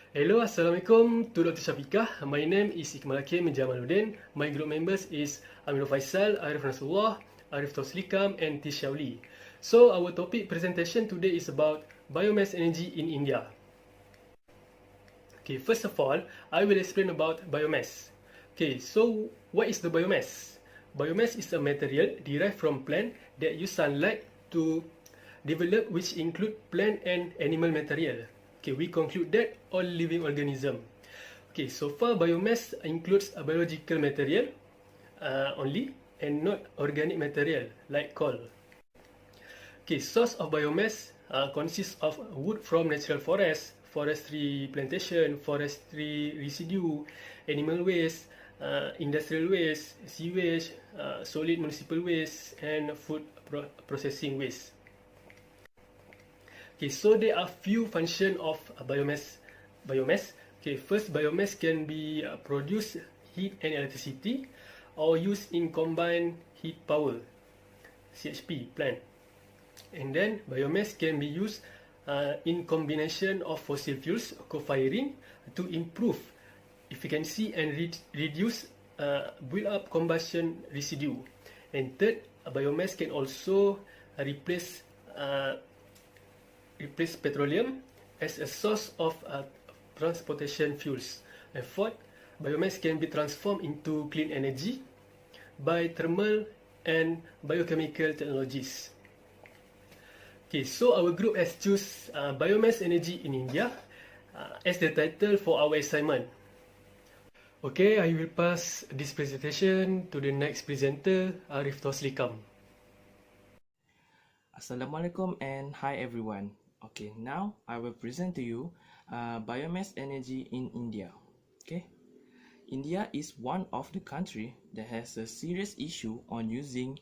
Hello, Assalamualaikum to Dr. Syafiqah. My name is Ikmal Hakim Jamaluddin. My group members is Aminul Faisal, Arif Nasrullah, Arif Toslikam and Tishauli. So our topic presentation today is about biomass energy in India. Okay, first of all, I will explain about biomass. Okay, so what is the biomass? Biomass is a material derived from plant that use sunlight to develop, which include plant and animal material. Okay, we conclude that all living organism. Okay, so far biomass includes a biological material only and not organic material like coal. Okay, source of biomass consists of wood from natural forest, forestry plantation, forestry residue, animal waste, industrial waste, sewage, solid municipal waste, and food processing waste. Okay, so there are few functions of biomass. Okay, first, biomass can be produce heat and electricity or used in combined heat power (CHP) plant. And then biomass can be used in combination of fossil fuels co-firing to improve efficiency and reduce build-up combustion residue. And third, biomass can also replace petroleum as a source of transportation fuels. And fourth, biomass can be transformed into clean energy by thermal and biochemical technologies. Okay, so our group has choose biomass energy in India as the title for our assignment. Okay, I will pass this presentation to the next presenter, Arif Toslikam. Assalamualaikum and hi everyone. Okay, now I will present to you biomass energy in India. Okay, India is one of the country that has a serious issue on using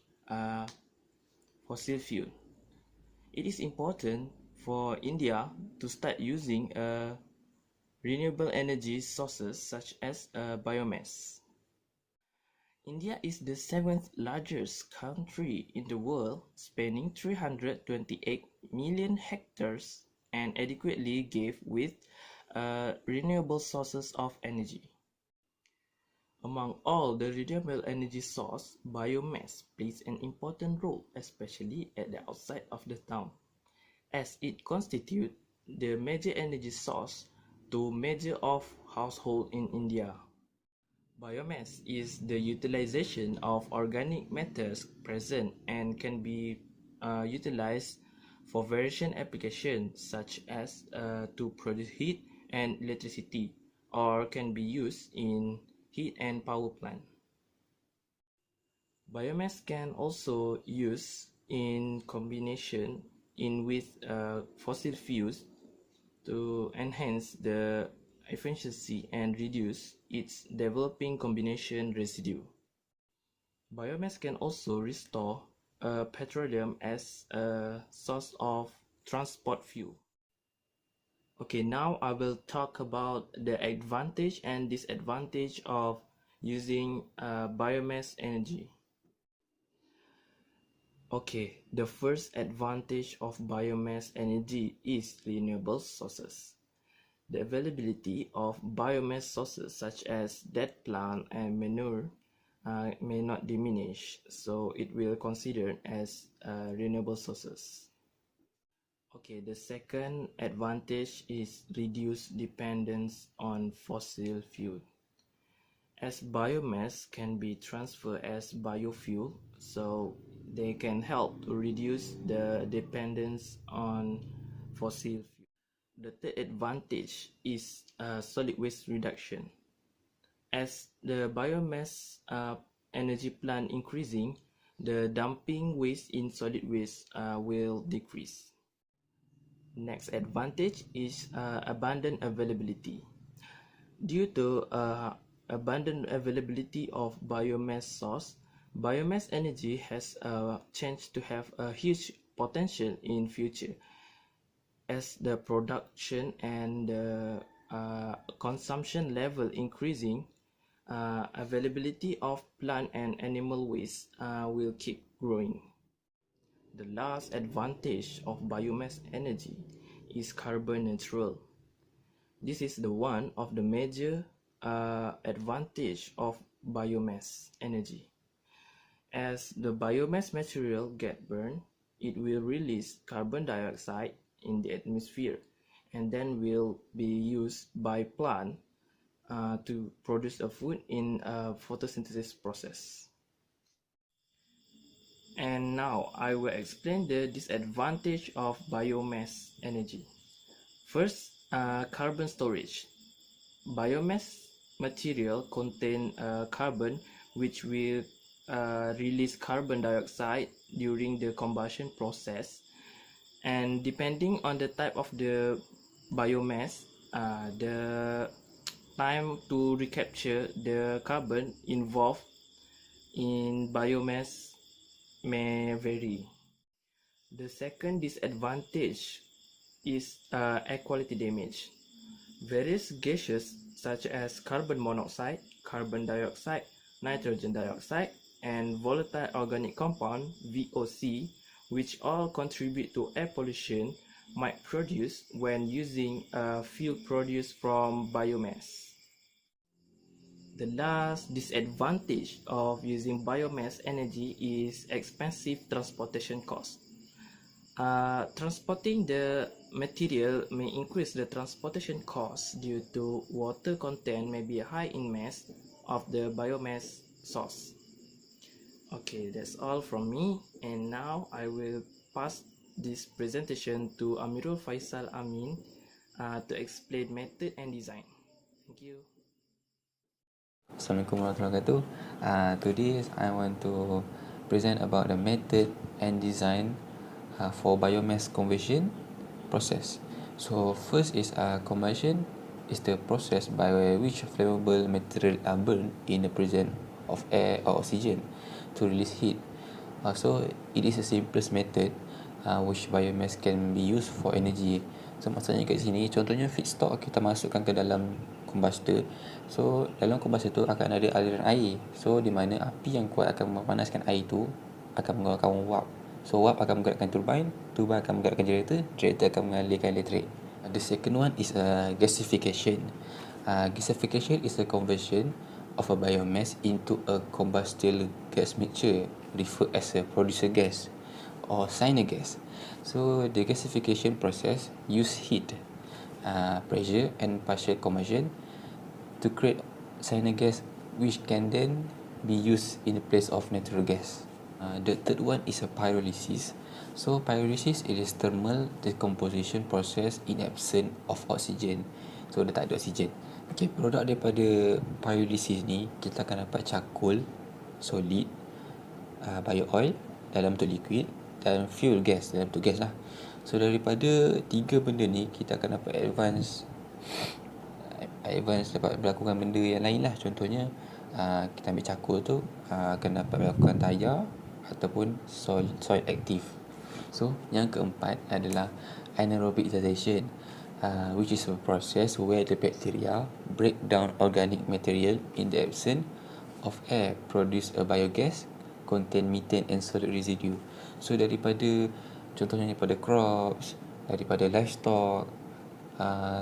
fossil fuel. It is important for India to start using renewable energy sources such as biomass. India is the 7th largest country in the world, spanning 328 million hectares and adequately gave with renewable sources of energy. Among all the renewable energy sources, biomass plays an important role, especially at the outside of the town, as it constitutes the major energy source to major of household in India. Biomass is the utilization of organic matters present and can be utilized for various applications such as to produce heat and electricity, or can be used in heat and power plant. Biomass can also use in combination with fossil fuels to enhance the efficiency and reduce its developing combination residue. Biomass can also restore petroleum as a source of transport fuel. Okay, now I will talk about the advantage and disadvantage of using biomass energy. Okay, the first advantage of biomass energy is renewable sources. The availability of biomass sources such as dead plant and manure may not diminish, so it will considered as renewable sources. Okay, the second advantage is reduced dependence on fossil fuel. As biomass can be transferred as biofuel, so they can help to reduce the dependence on fossil fuel. The third advantage is solid waste reduction. As the biomass energy plant increasing, the dumping waste in solid waste will decrease. Next advantage is abundant availability. Due to abundant availability of biomass source, biomass energy has a chance to have a huge potential in future. As the production and consumption level increasing, availability of plant and animal waste will keep growing. The last advantage of biomass energy is carbon neutral. This is the one of the major advantage of biomass energy. As the biomass material get burned, it will release carbon dioxide in the atmosphere and then will be used by plant to produce a food in a photosynthesis process. And now I will explain the disadvantage of biomass energy. First, carbon storage. Biomass material contain carbon which will release carbon dioxide during the combustion process, and depending on the type of the biomass, the time to recapture the carbon involved in biomass may vary. The second disadvantage is air quality damage. Various gases such as carbon monoxide, carbon dioxide, nitrogen dioxide, and volatile organic compound (VOC), which all contribute to air pollution, might produce when using fuel produced from biomass. The last disadvantage of using biomass energy is expensive transportation costs. Transporting the material may increase the transportation costs due to water content may be high in mass of the biomass source. Okay, that's all from me, and now I will pass this presentation to Amirul Faisal Amin to explain method and design. Thank you. Assalamualaikum warahmatullahi wabarakatuh. Today I want to present about the method and design for biomass conversion process. So first is combustion is the process by which flammable material are burned in the presence of air or oxygen to release heat. So it is the simplest method which biomass can be used for energy. So maksudnya kat sini, contohnya feedstock kita masukkan ke dalam combustor. So dalam combustor tu akan ada aliran air. So di mana api yang kuat akan memanaskan air tu akan mengeluarkan wap. So wap akan menggerakkan turbine, turbine akan menggerakkan generator, generator akan mengalirkan elektrik. The second one is gasification. Gasification is a conversion of a biomass into a combustible gas mixture, referred as a producer gas or synergas. So the gasification process use heat, pressure and partial combustion to create synergas, which can then be used in the place of natural gas. The third one is a pyrolysis. So pyrolysis is thermal decomposition process in absence of oxygen. So dia tak ada oksigen. Okay, produk daripada pyrolysis ni kita akan dapat charcoal solid, bio oil dalam bentuk liquid, dan fuel gas dalam bentuk gas lah. So daripada tiga benda ni kita akan dapat advance dapat melakukan benda yang lain lah. Contohnya kita ambil charcoal tu akan dapat melakukan tayar ataupun soil active. So yang keempat adalah anaerobic digestion, which is a process where the bacteria break down organic material in the absence of air, produce a biogas contain methane and solid residue. So contohnya daripada crops, daripada livestock,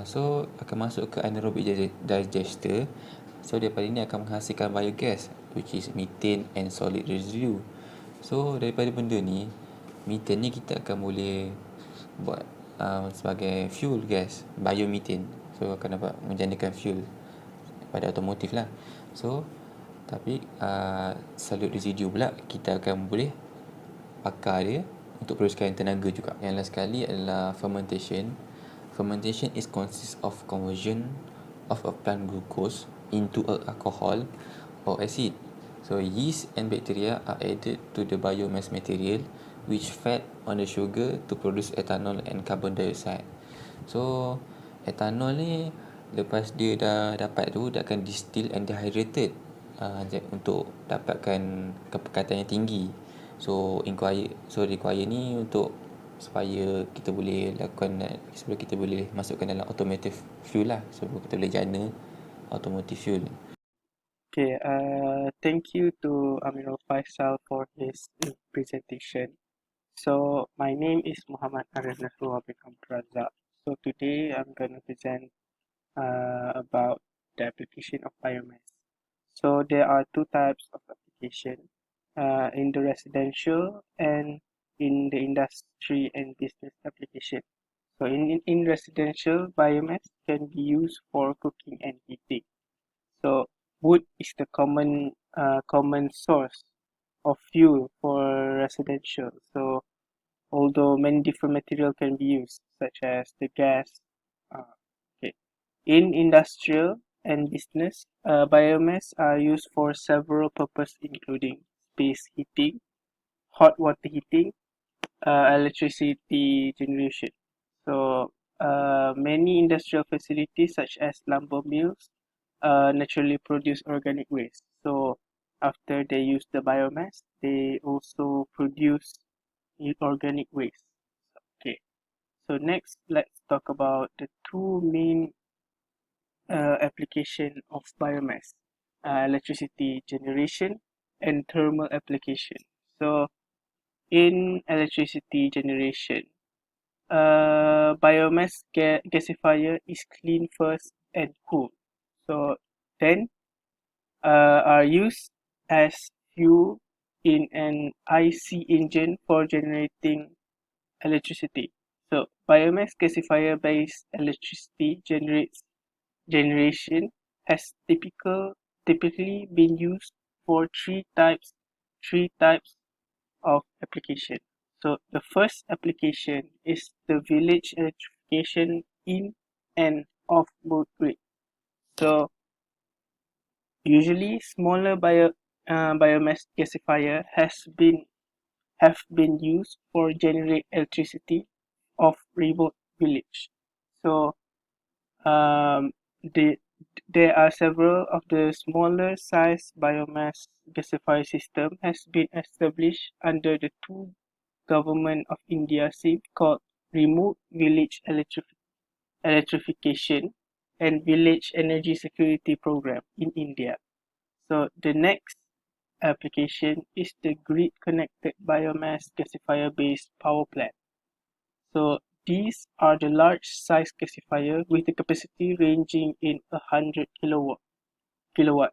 so akan masuk ke anaerobic digester. So daripada ini akan menghasilkan biogas, which is methane and solid residue. So daripada benda ni, methane ni kita akan boleh buat sebagai fuel gas, biomethane. So akan dapat menjadikan fuel pada automotif lah. So tapi solid residue pula kita akan boleh bakar dia untuk produskan tenaga juga. Yang last sekali adalah fermentation. Fermentation is consists of conversion of a plant glucose into a alcohol or acid. So yeast and bacteria are added to the biomass material which fed on the sugar to produce ethanol and carbon dioxide. So ethanol ni lepas dia dah dapat tu, dia akan distill and dehydrated untuk dapatkan kepekatan yang tinggi. So require ni untuk supaya kita boleh lakukan, sebelum kita boleh masukkan dalam automotive fuel lah, sebelum kita boleh jana automotive fuel. Okay, thank you to Amirul Faisal for his presentation. So my name is Muhammad Arif Nasrullah bin Abdul Razak. So today I'm going to present about the application of biomass. So there are two types of application, in the residential and in the industry and business application. So in residential, biomass can be used for cooking and heating. So wood is the common source of fuel for residential. So although many different material can be used, such as the gas. Uh, okay. In industrial and business, biomass are used for several purposes, including space heating, hot water heating, electricity generation. So many industrial facilities, such as lumber mills, naturally produce organic waste. So after they use the biomass, they also produce organic waste. Okay. So next, let's talk about the two main application of biomass: electricity generation and thermal application. So in electricity generation, biomass gasifier is clean first and cool. So then are used as fuel in an IC engine for generating electricity. So biomass gasifier based electricity generation has typically been used for three types of application. So the first application is the village electrification in and off boat grid. So usually smaller biomass gasifier have been used for generate electricity of remote village. So um, the, there are several of the smaller size biomass gasifier system has been established under the two Government of India scheme called Remote Village Electrification and Village Energy Security Program in India. So the next application is the grid connected biomass gasifier based power plant. So these are the large size gasifier with a capacity ranging in 100 kilowatt.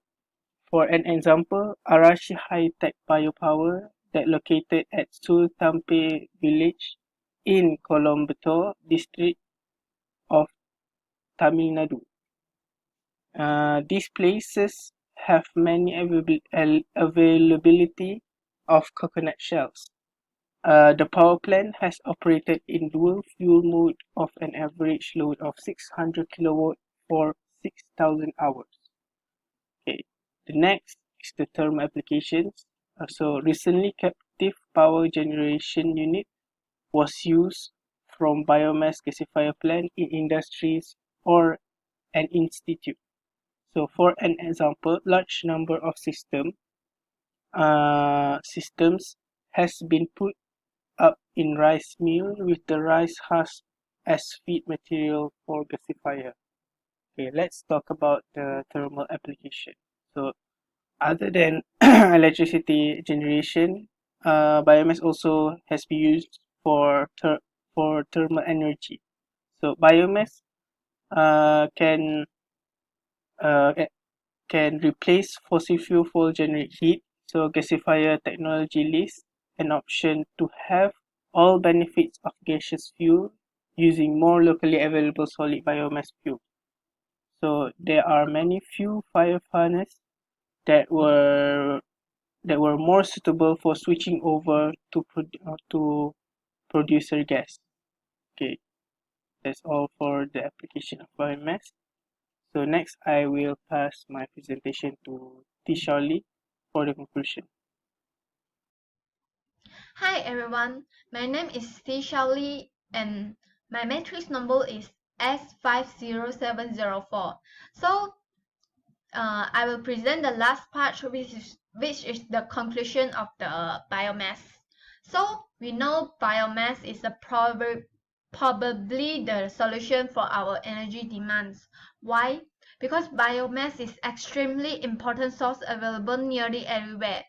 For an example, Arashi High Tech Biopower that located at Sultanpur village in Coimbatore district of Tamil Nadu. These places have many availability of coconut shells. The power plant has operated in dual fuel mode of an average load of 600 kilowatt for 6,000 hours. Okay. The next is the thermal applications. So recently, captive power generation unit was used from biomass gasifier plant in industries or an institute. So for an example, large number of systems has been put up in rice mill with the rice husk as feed material for gasifier. Okay, let's talk about the thermal application. So other than electricity generation, biomass also has been used for thermal energy. So biomass uh, can uh, can replace fossil fuel for generate heat. So gasifier technology lists an option to have all benefits of gaseous fuel using more locally available solid biomass fuel. So there are many fuel fire furnace that were more suitable for switching over to producer gas. Okay, that's all for the application of biomass. So next, I will pass my presentation to Tishauli for the conclusion. Hi everyone, my name is Tishauli and my matrix number is S50704. So I will present the last part, which is the conclusion of the biomass. So we know biomass is probably the solution for our energy demands. Why? Because biomass is extremely important source available nearly everywhere.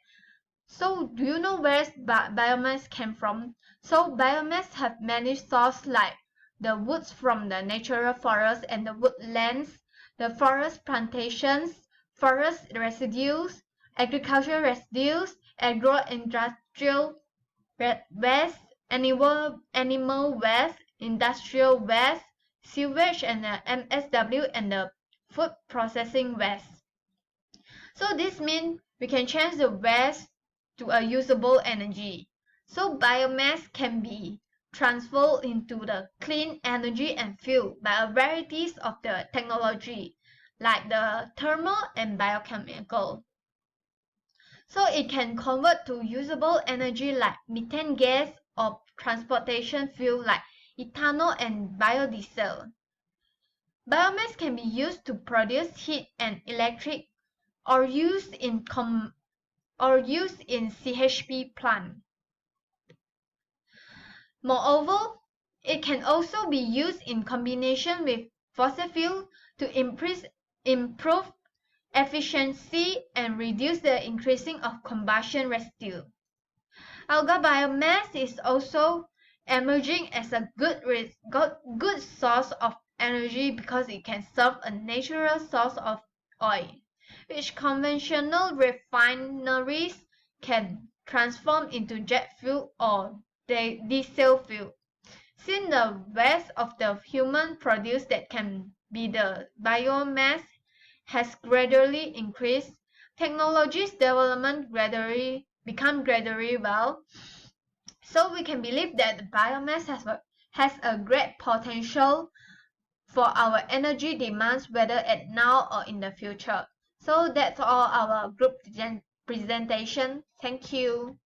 So do you know where biomass came from? So biomass have many sources like the woods from the natural forest and the woodlands, the forest plantations, forest residues, agricultural residues, agro-industrial waste, animal waste, industrial waste, sewage and MSW, and the food processing waste. So this means we can change the waste to a usable energy. So biomass can be transformed into the clean energy and fuel by a varieties of the technology like the thermal and biochemical. So it can convert to usable energy like methane gas or transportation fuel like ethanol and biodiesel. Biomass can be used to produce heat and electric or used in CHP plant. Moreover, it can also be used in combination with fossil fuel to improve efficiency and reduce the increasing of combustion residue. Algal biomass is also emerging as a good source of energy because it can serve a natural source of oil, which conventional refineries can transform into jet fuel or diesel fuel. Since the waste of the human produce that can be the biomass has gradually increased, technology's development gradually well, so we can believe that the biomass has a great potential for our energy demands whether at now or in the future. So that's all our group presentation. Thank you.